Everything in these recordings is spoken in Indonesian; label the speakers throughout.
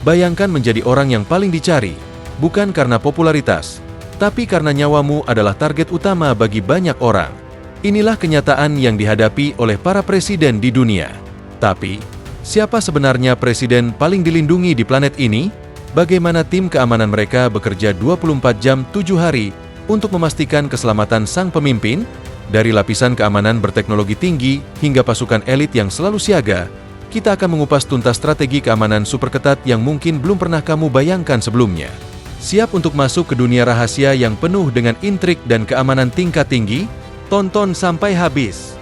Speaker 1: Bayangkan menjadi orang yang paling dicari, bukan karena popularitas, tapi karena nyawamu adalah target utama bagi banyak orang. Inilah kenyataan yang dihadapi oleh para presiden di dunia. Tapi, siapa sebenarnya presiden paling dilindungi di planet ini? Bagaimana tim keamanan mereka bekerja 24 jam 7 hari untuk memastikan keselamatan sang pemimpin? Dari lapisan keamanan berteknologi tinggi hingga pasukan elit yang selalu siaga, kita akan mengupas tuntas strategi keamanan super ketat yang mungkin belum pernah kamu bayangkan sebelumnya. Siap untuk masuk ke dunia rahasia yang penuh dengan intrik dan keamanan tingkat tinggi? Tonton sampai habis.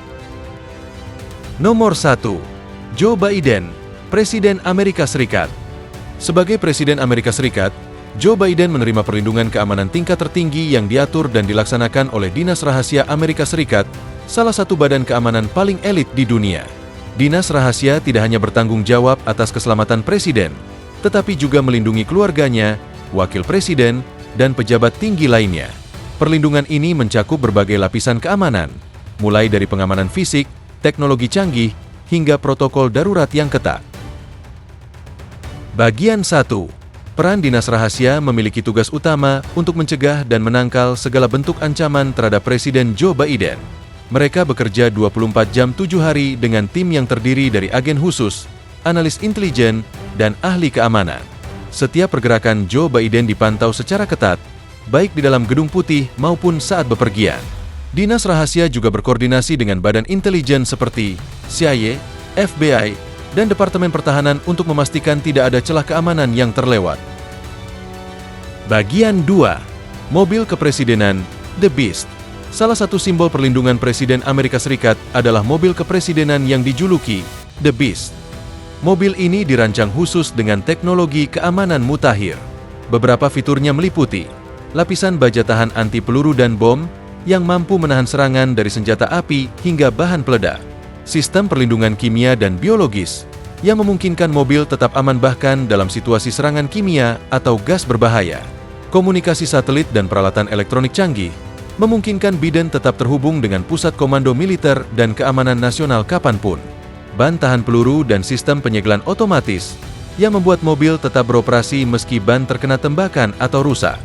Speaker 1: Nomor 1. Joe Biden, Presiden Amerika Serikat. Sebagai Presiden Amerika Serikat, Joe Biden menerima perlindungan keamanan tingkat tertinggi yang diatur dan dilaksanakan oleh Dinas Rahasia Amerika Serikat, salah satu badan keamanan paling elit di dunia. Dinas Rahasia tidak hanya bertanggung jawab atas keselamatan presiden, tetapi juga melindungi keluarganya, wakil presiden, dan pejabat tinggi lainnya. Perlindungan ini mencakup berbagai lapisan keamanan, mulai dari pengamanan fisik, teknologi canggih, hingga protokol darurat yang ketat. Bagian 1. Peran Dinas Rahasia memiliki tugas utama untuk mencegah dan menangkal segala bentuk ancaman terhadap Presiden Joe Biden. Mereka bekerja 24 jam 7 hari dengan tim yang terdiri dari agen khusus, analis intelijen, dan ahli keamanan. Setiap pergerakan Joe Biden dipantau secara ketat, baik di dalam gedung putih maupun saat bepergian. Dinas Rahasia juga berkoordinasi dengan badan intelijen seperti CIA, FBI, dan Departemen Pertahanan untuk memastikan tidak ada celah keamanan yang terlewat. Bagian 2. Mobil Kepresidenan, The Beast. Salah satu simbol perlindungan Presiden Amerika Serikat adalah mobil kepresidenan yang dijuluki The Beast. Mobil ini dirancang khusus dengan teknologi keamanan mutakhir. Beberapa fiturnya meliputi lapisan baja tahan anti peluru dan bom yang mampu menahan serangan dari senjata api hingga bahan peledak. Sistem perlindungan kimia dan biologis yang memungkinkan mobil tetap aman bahkan dalam situasi serangan kimia atau gas berbahaya. Komunikasi satelit dan peralatan elektronik canggih memungkinkan Biden tetap terhubung dengan pusat komando militer dan keamanan nasional kapanpun. Ban tahan peluru dan sistem penyegelan otomatis yang membuat mobil tetap beroperasi meski ban terkena tembakan atau rusak.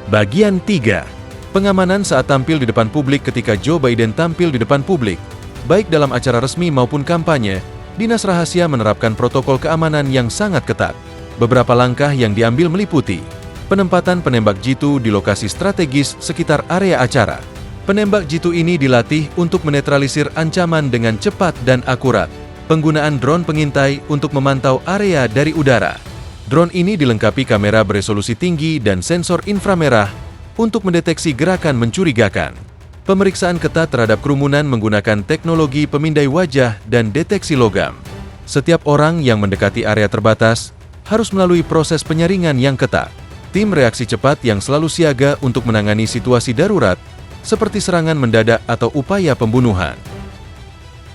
Speaker 1: Bagian 3. Pengamanan saat tampil di depan publik. Ketika Joe Biden tampil di depan publik, baik dalam acara resmi maupun kampanye, Dinas Rahasia menerapkan protokol keamanan yang sangat ketat. Beberapa langkah yang diambil meliputi penempatan penembak jitu di lokasi strategis sekitar area acara. Penembak jitu ini dilatih untuk menetralisir ancaman dengan cepat dan akurat. Penggunaan drone pengintai untuk memantau area dari udara. Drone ini dilengkapi kamera beresolusi tinggi dan sensor inframerah untuk mendeteksi gerakan mencurigakan. Pemeriksaan ketat terhadap kerumunan menggunakan teknologi pemindai wajah dan deteksi logam. Setiap orang yang mendekati area terbatas harus melalui proses penyaringan yang ketat. Tim reaksi cepat yang selalu siaga untuk menangani situasi darurat, seperti serangan mendadak atau upaya pembunuhan.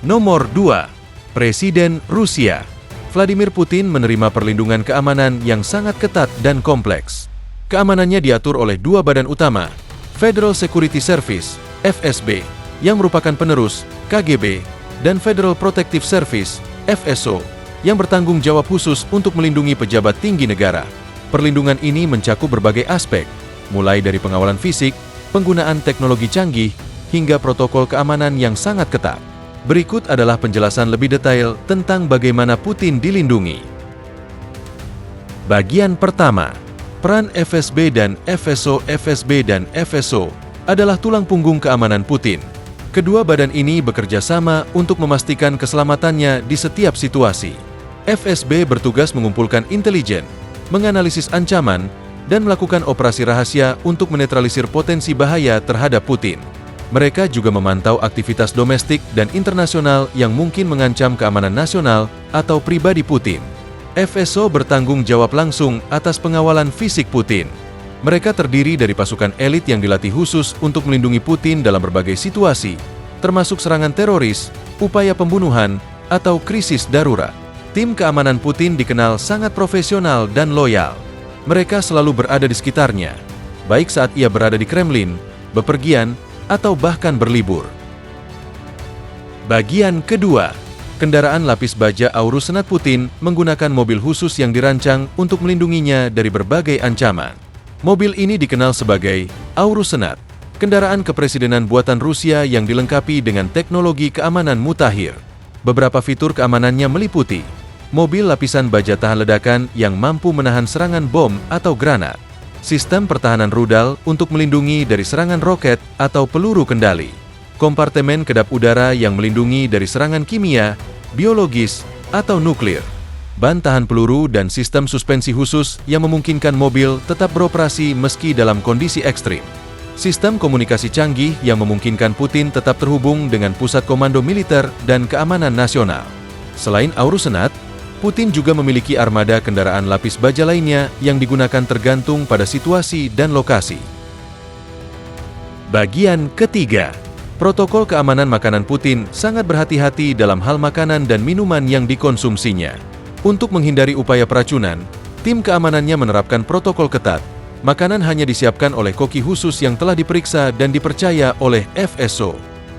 Speaker 1: Nomor 2. Presiden Rusia. Vladimir Putin menerima perlindungan keamanan yang sangat ketat dan kompleks. Keamanannya diatur oleh dua badan utama, Federal Security Service, FSB, yang merupakan penerus, KGB, dan Federal Protective Service, FSO, yang bertanggung jawab khusus untuk melindungi pejabat tinggi negara. Perlindungan ini mencakup berbagai aspek, mulai dari pengawalan fisik, penggunaan teknologi canggih, hingga protokol keamanan yang sangat ketat. Berikut adalah penjelasan lebih detail tentang bagaimana Putin dilindungi. Bagian pertama. Peran FSB dan FSO. FSB dan FSO adalah tulang punggung keamanan Putin. Kedua badan ini bekerja sama untuk memastikan keselamatannya di setiap situasi. FSB bertugas mengumpulkan intelijen, menganalisis ancaman, dan melakukan operasi rahasia untuk menetralisir potensi bahaya terhadap Putin. Mereka juga memantau aktivitas domestik dan internasional yang mungkin mengancam keamanan nasional atau pribadi Putin. FSO bertanggung jawab langsung atas pengawalan fisik Putin. Mereka terdiri dari pasukan elit yang dilatih khusus untuk melindungi Putin dalam berbagai situasi, termasuk serangan teroris, upaya pembunuhan, atau krisis darurat. Tim keamanan Putin dikenal sangat profesional dan loyal. Mereka selalu berada di sekitarnya, baik saat ia berada di Kremlin, bepergian, atau bahkan berlibur. Bagian kedua. kendaraan lapis baja Aurus Senat Putin menggunakan mobil khusus yang dirancang untuk melindunginya dari berbagai ancaman. Mobil ini dikenal sebagai Aurus Senat, kendaraan kepresidenan buatan Rusia yang dilengkapi dengan teknologi keamanan mutakhir. Beberapa fitur keamanannya meliputi mobil lapisan baja tahan ledakan yang mampu menahan serangan bom atau granat, sistem pertahanan rudal untuk melindungi dari serangan roket atau peluru kendali, kompartemen kedap udara yang melindungi dari serangan kimia, biologis, atau nuklir, ban tahan peluru dan sistem suspensi khusus yang memungkinkan mobil tetap beroperasi meski dalam kondisi ekstrim. Sistem komunikasi canggih yang memungkinkan Putin tetap terhubung dengan pusat komando militer dan keamanan nasional. Selain Aurus Senat, Putin juga memiliki armada kendaraan lapis baja lainnya yang digunakan tergantung pada situasi dan lokasi. Bagian ketiga, protokol keamanan makanan Putin sangat berhati-hati dalam hal makanan dan minuman yang dikonsumsinya. Untuk menghindari upaya peracunan, tim keamanannya menerapkan protokol ketat. Makanan hanya disiapkan oleh koki khusus yang telah diperiksa dan dipercaya oleh FSO.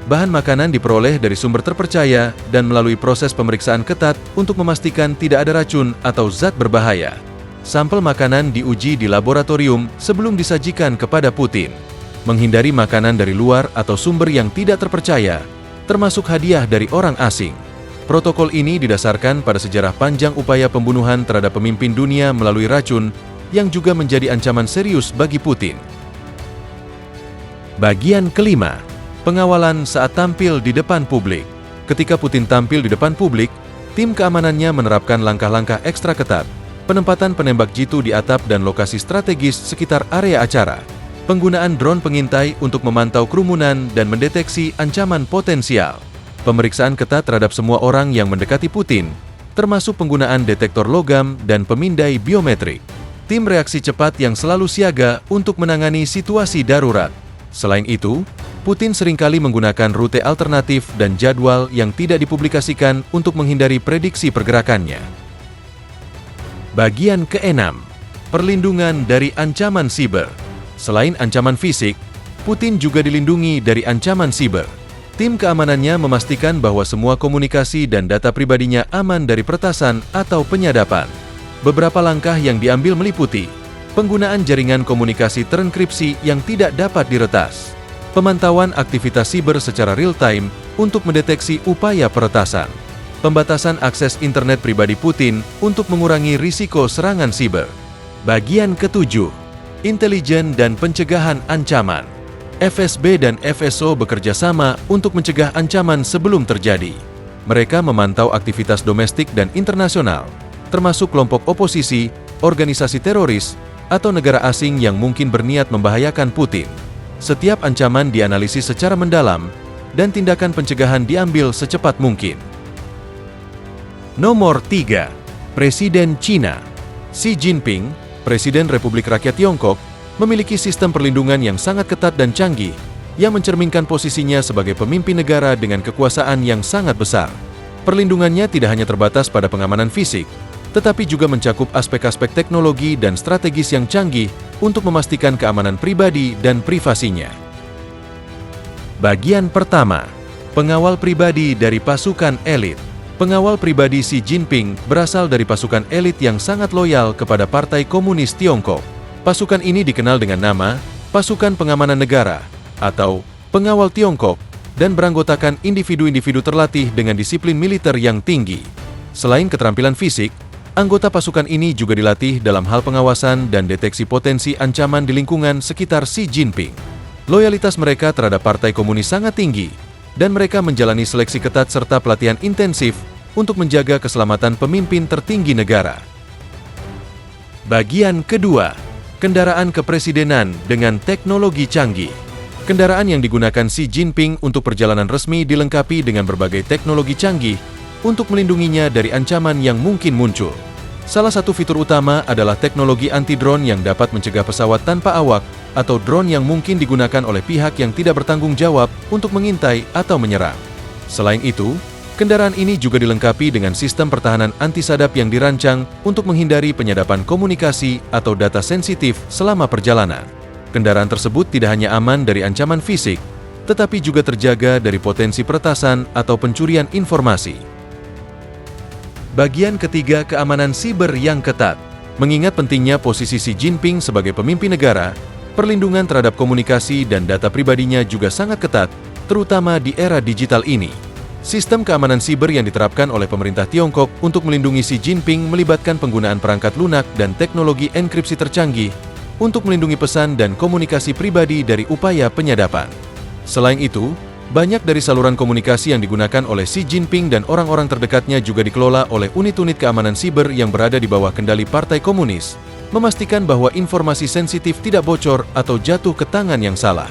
Speaker 1: Bahan makanan diperoleh dari sumber terpercaya dan melalui proses pemeriksaan ketat untuk memastikan tidak ada racun atau zat berbahaya. Sampel makanan diuji di laboratorium sebelum disajikan kepada Putin. Menghindari makanan dari luar atau sumber yang tidak terpercaya, termasuk hadiah dari orang asing. Protokol ini didasarkan pada sejarah panjang upaya pembunuhan terhadap pemimpin dunia melalui racun, yang juga menjadi ancaman serius bagi Putin. Bagian kelima, pengawalan saat tampil di depan publik. Ketika Putin tampil di depan publik, tim keamanannya menerapkan langkah-langkah ekstra ketat, penempatan penembak jitu di atap dan lokasi strategis sekitar area acara, penggunaan drone pengintai untuk memantau kerumunan dan mendeteksi ancaman potensial, pemeriksaan ketat terhadap semua orang yang mendekati Putin, termasuk penggunaan detektor logam dan pemindai biometrik, tim reaksi cepat yang selalu siaga untuk menangani situasi darurat. Selain itu, Putin seringkali menggunakan rute alternatif dan jadwal yang tidak dipublikasikan untuk menghindari prediksi pergerakannya. Bagian keenam, perlindungan dari ancaman siber. Selain ancaman fisik, Putin juga dilindungi dari ancaman siber. Tim keamanannya memastikan bahwa semua komunikasi dan data pribadinya aman dari peretasan atau penyadapan. Beberapa langkah yang diambil meliputi penggunaan jaringan komunikasi terenkripsi yang tidak dapat diretas, pemantauan aktivitas siber secara real-time untuk mendeteksi upaya peretasan, pembatasan akses internet pribadi Putin untuk mengurangi risiko serangan siber. Bagian ketujuh, intelijen dan pencegahan ancaman. FSB dan FSO bekerja sama untuk mencegah ancaman sebelum terjadi. Mereka memantau aktivitas domestik dan internasional, termasuk kelompok oposisi, organisasi teroris, atau negara asing yang mungkin berniat membahayakan Putin. Setiap ancaman dianalisis secara mendalam, dan tindakan pencegahan diambil secepat mungkin. Nomor 3. Presiden Cina Xi Jinping, Presiden Republik Rakyat Tiongkok, memiliki sistem perlindungan yang sangat ketat dan canggih, yang mencerminkan posisinya sebagai pemimpin negara dengan kekuasaan yang sangat besar. Perlindungannya tidak hanya terbatas pada pengamanan fisik, tetapi juga mencakup aspek-aspek teknologi dan strategis yang canggih untuk memastikan keamanan pribadi dan privasinya. Bagian pertama, pengawal pribadi dari pasukan elit. Pengawal pribadi Xi Jinping berasal dari pasukan elit yang sangat loyal kepada Partai Komunis Tiongkok. Pasukan ini dikenal dengan nama Pasukan Pengamanan Negara atau Pengawal Tiongkok dan beranggotakan individu-individu terlatih dengan disiplin militer yang tinggi. Selain keterampilan fisik, anggota pasukan ini juga dilatih dalam hal pengawasan dan deteksi potensi ancaman di lingkungan sekitar Xi Jinping. Loyalitas mereka terhadap Partai Komunis sangat tinggi, dan mereka menjalani seleksi ketat serta pelatihan intensif untuk menjaga keselamatan pemimpin tertinggi negara. Bagian kedua, kendaraan kepresidenan dengan teknologi canggih. Kendaraan yang digunakan Xi Jinping untuk perjalanan resmi dilengkapi dengan berbagai teknologi canggih untuk melindunginya dari ancaman yang mungkin muncul. Salah satu fitur utama adalah teknologi anti-drone yang dapat mencegah pesawat tanpa awak atau drone yang mungkin digunakan oleh pihak yang tidak bertanggung jawab untuk mengintai atau menyerang. Selain itu, kendaraan ini juga dilengkapi dengan sistem pertahanan anti-sadap yang dirancang untuk menghindari penyadapan komunikasi atau data sensitif selama perjalanan. Kendaraan tersebut tidak hanya aman dari ancaman fisik, tetapi juga terjaga dari potensi peretasan atau pencurian informasi. Bagian ketiga, keamanan siber yang ketat. Mengingat pentingnya posisi Xi Jinping sebagai pemimpin negara, perlindungan terhadap komunikasi dan data pribadinya juga sangat ketat, terutama di era digital ini. Sistem keamanan siber yang diterapkan oleh pemerintah Tiongkok untuk melindungi Xi Jinping melibatkan penggunaan perangkat lunak dan teknologi enkripsi tercanggih untuk melindungi pesan dan komunikasi pribadi dari upaya penyadapan. Selain itu, banyak dari saluran komunikasi yang digunakan oleh Xi Jinping dan orang-orang terdekatnya juga dikelola oleh unit-unit keamanan siber yang berada di bawah kendali Partai Komunis, memastikan bahwa informasi sensitif tidak bocor atau jatuh ke tangan yang salah.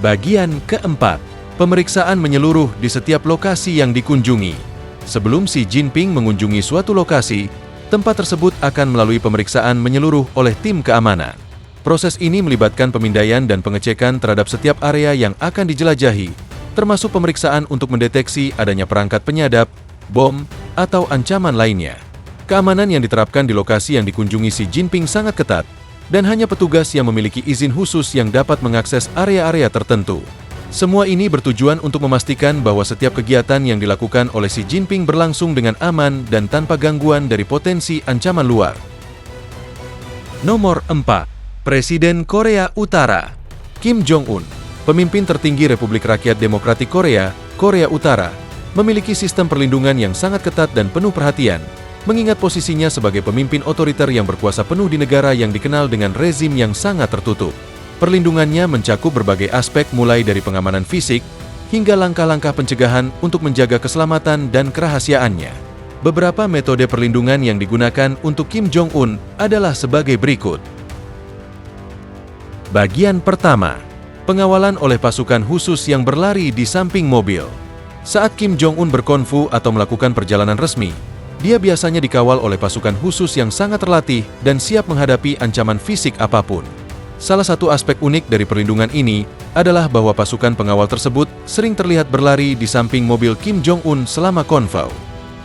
Speaker 1: Bagian keempat, pemeriksaan menyeluruh di setiap lokasi yang dikunjungi. Sebelum Xi Jinping mengunjungi suatu lokasi, tempat tersebut akan melalui pemeriksaan menyeluruh oleh tim keamanan. Proses ini melibatkan pemindaian dan pengecekan terhadap setiap area yang akan dijelajahi, termasuk pemeriksaan untuk mendeteksi adanya perangkat penyadap, bom, atau ancaman lainnya. Keamanan yang diterapkan di lokasi yang dikunjungi Xi Jinping sangat ketat, dan hanya petugas yang memiliki izin khusus yang dapat mengakses area-area tertentu. Semua ini bertujuan untuk memastikan bahwa setiap kegiatan yang dilakukan oleh Xi Jinping berlangsung dengan aman dan tanpa gangguan dari potensi ancaman luar. Nomor 4. Presiden Korea Utara Kim Jong-un, pemimpin tertinggi Republik Rakyat Demokratik Korea, Korea Utara, memiliki sistem perlindungan yang sangat ketat dan penuh perhatian, mengingat posisinya sebagai pemimpin otoriter yang berkuasa penuh di negara yang dikenal dengan rezim yang sangat tertutup. Perlindungannya mencakup berbagai aspek mulai dari pengamanan fisik hingga langkah-langkah pencegahan untuk menjaga keselamatan dan kerahasiaannya. Beberapa metode perlindungan yang digunakan untuk Kim Jong-un adalah sebagai berikut. Bagian pertama, pengawalan oleh pasukan khusus yang berlari di samping mobil. Saat Kim Jong-un berkonfu atau melakukan perjalanan resmi, dia biasanya dikawal oleh pasukan khusus yang sangat terlatih dan siap menghadapi ancaman fisik apapun. Salah satu aspek unik dari perlindungan ini adalah bahwa pasukan pengawal tersebut sering terlihat berlari di samping mobil Kim Jong-un selama konvoi.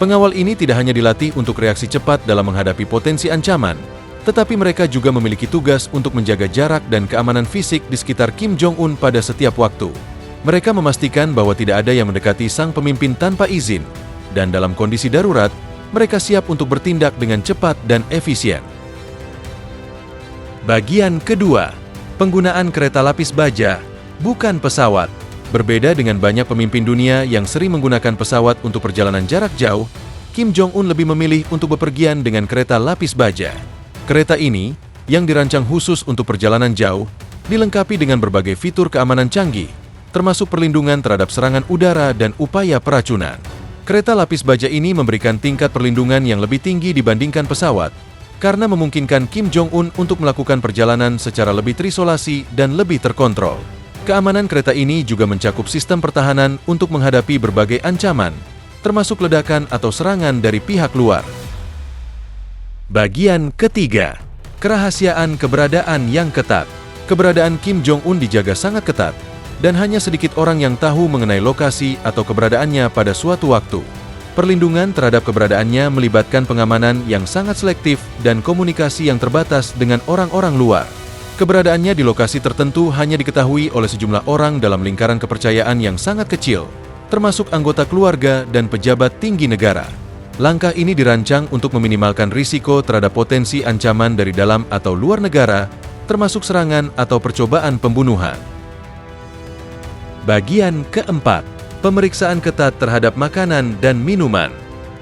Speaker 1: Pengawal ini tidak hanya dilatih untuk reaksi cepat dalam menghadapi potensi ancaman, tetapi mereka juga memiliki tugas untuk menjaga jarak dan keamanan fisik di sekitar Kim Jong-un pada setiap waktu. Mereka memastikan bahwa tidak ada yang mendekati sang pemimpin tanpa izin, dan dalam kondisi darurat, mereka siap untuk bertindak dengan cepat dan efisien. Bagian kedua, penggunaan kereta lapis baja, bukan pesawat. Berbeda dengan banyak pemimpin dunia yang sering menggunakan pesawat untuk perjalanan jarak jauh, Kim Jong-un lebih memilih untuk bepergian dengan kereta lapis baja. Kereta ini, yang dirancang khusus untuk perjalanan jauh, dilengkapi dengan berbagai fitur keamanan canggih, termasuk perlindungan terhadap serangan udara dan upaya peracunan. Kereta lapis baja ini memberikan tingkat perlindungan yang lebih tinggi dibandingkan pesawat, karena memungkinkan Kim Jong-un untuk melakukan perjalanan secara lebih terisolasi dan lebih terkontrol. Keamanan kereta ini juga mencakup sistem pertahanan untuk menghadapi berbagai ancaman, termasuk ledakan atau serangan dari pihak luar. Bagian ketiga, kerahasiaan keberadaan yang ketat. Keberadaan Kim Jong-un dijaga sangat ketat, dan hanya sedikit orang yang tahu mengenai lokasi atau keberadaannya pada suatu waktu. Perlindungan terhadap keberadaannya melibatkan pengamanan yang sangat selektif dan komunikasi yang terbatas dengan orang-orang luar. Keberadaannya di lokasi tertentu hanya diketahui oleh sejumlah orang dalam lingkaran kepercayaan yang sangat kecil, termasuk anggota keluarga dan pejabat tinggi negara. Langkah ini dirancang untuk meminimalkan risiko terhadap potensi ancaman dari dalam atau luar negara, termasuk serangan atau percobaan pembunuhan. Bagian keempat, pemeriksaan ketat terhadap makanan dan minuman.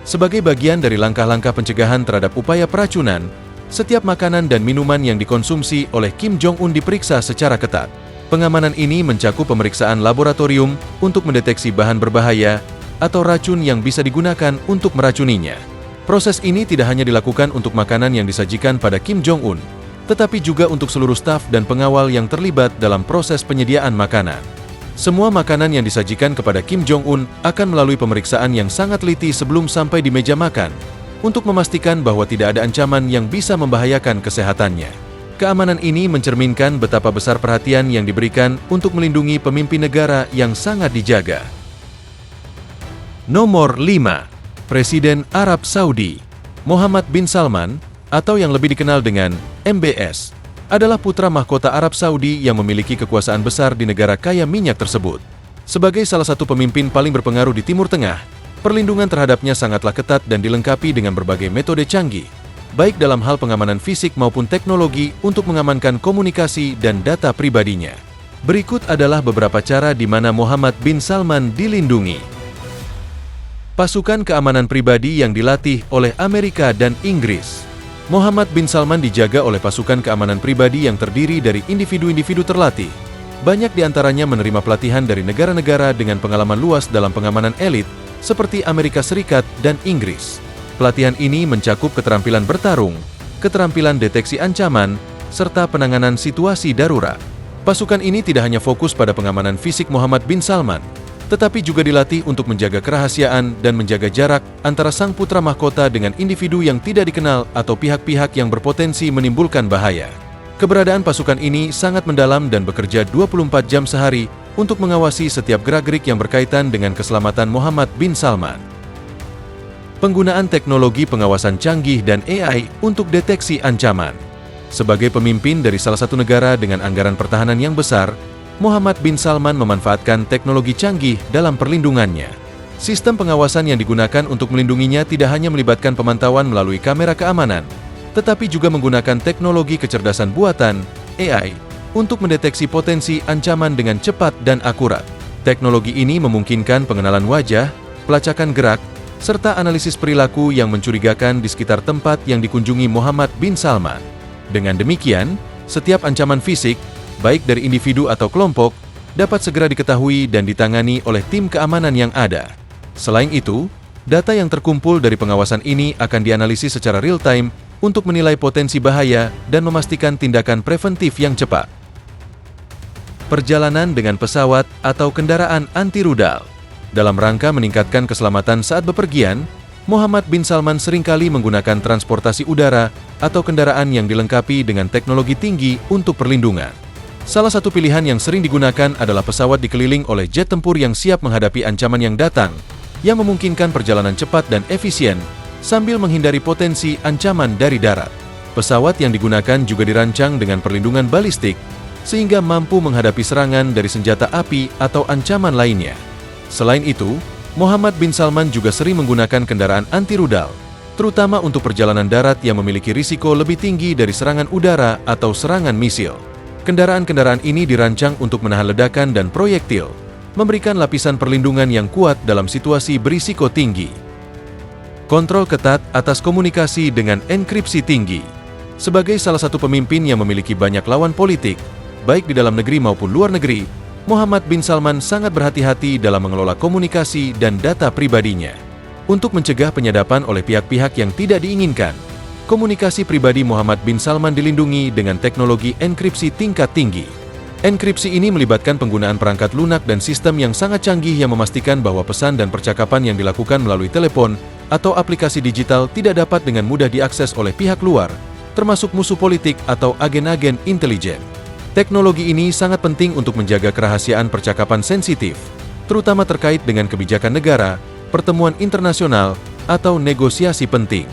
Speaker 1: Sebagai bagian dari langkah-langkah pencegahan terhadap upaya peracunan, setiap makanan dan minuman yang dikonsumsi oleh Kim Jong-un diperiksa secara ketat. Pengamanan ini mencakup pemeriksaan laboratorium untuk mendeteksi bahan berbahaya atau racun yang bisa digunakan untuk meracuninya. Proses ini tidak hanya dilakukan untuk makanan yang disajikan pada Kim Jong-un, tetapi juga untuk seluruh staf dan pengawal yang terlibat dalam proses penyediaan makanan. Semua makanan yang disajikan kepada Kim Jong-un akan melalui pemeriksaan yang sangat teliti sebelum sampai di meja makan, untuk memastikan bahwa tidak ada ancaman yang bisa membahayakan kesehatannya. Keamanan ini mencerminkan betapa besar perhatian yang diberikan untuk melindungi pemimpin negara yang sangat dijaga. Nomor 5. Presiden Arab Saudi Mohammed bin Salman, atau yang lebih dikenal dengan MBS, adalah putra mahkota Arab Saudi yang memiliki kekuasaan besar di negara kaya minyak tersebut. Sebagai salah satu pemimpin paling berpengaruh di Timur Tengah, Perlindungan terhadapnya sangatlah ketat dan dilengkapi dengan berbagai metode canggih, baik dalam hal pengamanan fisik maupun teknologi untuk mengamankan komunikasi dan data pribadinya. Berikut adalah beberapa cara di mana Muhammad bin Salman dilindungi. Pasukan keamanan pribadi yang dilatih oleh Amerika dan Inggris. Muhammad bin Salman dijaga oleh pasukan keamanan pribadi yang terdiri dari individu-individu terlatih. Banyak di antaranya menerima pelatihan dari negara-negara dengan pengalaman luas dalam pengamanan elit, seperti Amerika Serikat dan Inggris. Pelatihan ini mencakup keterampilan bertarung, keterampilan deteksi ancaman, serta penanganan situasi darurat. Pasukan ini tidak hanya fokus pada pengamanan fisik Muhammad bin Salman, tetapi juga dilatih untuk menjaga kerahasiaan dan menjaga jarak antara sang putra mahkota dengan individu yang tidak dikenal atau pihak-pihak yang berpotensi menimbulkan bahaya. Keberadaan pasukan ini sangat mendalam dan bekerja 24 jam sehari untuk mengawasi setiap gerak-gerik yang berkaitan dengan keselamatan Muhammad bin Salman. Penggunaan teknologi pengawasan canggih dan AI untuk deteksi ancaman. Sebagai pemimpin dari salah satu negara dengan anggaran pertahanan yang besar, Muhammad bin Salman memanfaatkan teknologi canggih dalam perlindungannya. Sistem pengawasan yang digunakan untuk melindunginya tidak hanya melibatkan pemantauan melalui kamera keamanan, tetapi juga menggunakan teknologi kecerdasan buatan, AI, untuk mendeteksi potensi ancaman dengan cepat dan akurat. Teknologi ini memungkinkan pengenalan wajah, pelacakan gerak, serta analisis perilaku yang mencurigakan di sekitar tempat yang dikunjungi Muhammad bin Salman. Dengan demikian, setiap ancaman fisik, baik dari individu atau kelompok, dapat segera diketahui dan ditangani oleh tim keamanan yang ada. Selain itu, data yang terkumpul dari pengawasan ini akan dianalisis secara real-time untuk menilai potensi bahaya dan memastikan tindakan preventif yang cepat. Perjalanan dengan pesawat atau kendaraan anti rudal. Dalam rangka meningkatkan keselamatan saat bepergian, Muhammad bin Salman seringkali menggunakan transportasi udara atau kendaraan yang dilengkapi dengan teknologi tinggi untuk perlindungan. Salah satu pilihan yang sering digunakan adalah pesawat dikeliling oleh jet tempur yang siap menghadapi ancaman yang datang, yang memungkinkan perjalanan cepat dan efisien, sambil menghindari potensi ancaman dari darat. Pesawat yang digunakan juga dirancang dengan perlindungan balistik, sehingga mampu menghadapi serangan dari senjata api atau ancaman lainnya. Selain itu, Muhammad bin Salman juga sering menggunakan kendaraan anti rudal, terutama untuk perjalanan darat yang memiliki risiko lebih tinggi dari serangan udara atau serangan misil. Kendaraan-kendaraan ini dirancang untuk menahan ledakan dan proyektil, memberikan lapisan perlindungan yang kuat dalam situasi berisiko tinggi. Kontrol ketat atas komunikasi dengan enkripsi tinggi. Sebagai salah satu pemimpin yang memiliki banyak lawan politik, baik di dalam negeri maupun luar negeri, Muhammad bin Salman sangat berhati-hati dalam mengelola komunikasi dan data pribadinya. Untuk mencegah penyadapan oleh pihak-pihak yang tidak diinginkan, komunikasi pribadi Muhammad bin Salman dilindungi dengan teknologi enkripsi tingkat tinggi. Enkripsi ini melibatkan penggunaan perangkat lunak dan sistem yang sangat canggih yang memastikan bahwa pesan dan percakapan yang dilakukan melalui telepon atau aplikasi digital tidak dapat dengan mudah diakses oleh pihak luar, termasuk musuh politik atau agen-agen intelijen. Teknologi ini sangat penting untuk menjaga kerahasiaan percakapan sensitif, terutama terkait dengan kebijakan negara, pertemuan internasional, atau negosiasi penting.